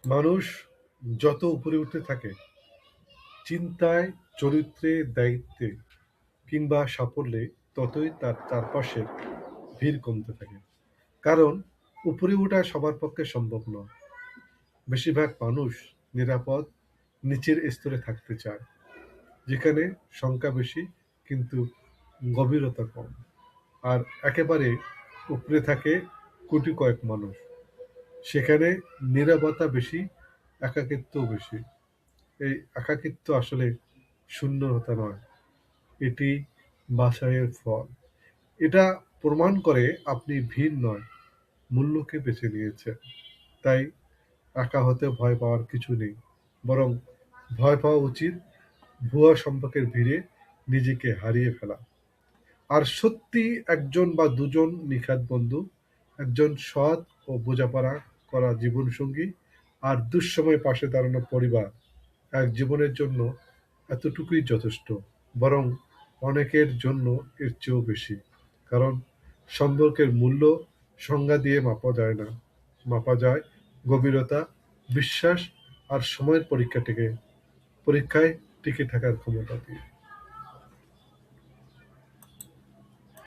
মানুষ যত উপরে উঠতে থাকে, চিন্তায়, চরিত্রে, দায়িত্বে কিংবা সাফল্যে, ততই তার চারপাশের ভিড় কমতে থাকে। কারণ উপরে ওঠা সবার পক্ষে সম্ভব নয়। বেশিরভাগ মানুষ নিরাপদ নিচের স্তরে থাকতে চায়, যেখানে সংখ্যা বেশি কিন্তু গভীরতা কম। আর একেবারে উপরে থাকে কোটি কয়েক মানুষ, সেখানে নীরবতা বেশি, একাকিত্বও বেশি। এই একাকিত্ব আসলে শূন্যতা নয়, এটি বাছাইয়ের ফল। এটা প্রমাণ করে আপনি ভিড় নয়, মূল্যকে বেছে নিয়েছেন। তাই একা হতে ভয় পাওয়ার কিছু নেই, বরং ভয় পাওয়া উচিত ভুয়া সম্পর্কের ভিড়ে নিজেকে হারিয়ে ফেলা। আর সত্যি একজন বা দুজন নিখাত বন্ধু, একজন সৎ ও বোঝাপড়া করা জীবনসঙ্গী, আর দুঃসময়ে পাশে দাঁড়ানো পরিবার এক জীবনের জন্য এতটুকুই যথেষ্ট। বরং অনেকের জন্য এর চেয়েও বেশি। কারণ সম্পর্কের মূল্য সংজ্ঞা দিয়ে মাপা যায় না, মাপা যায় গভীরতা, বিশ্বাস আর সময়ের পরীক্ষায় টিকে থাকার ক্ষমতা দিয়ে।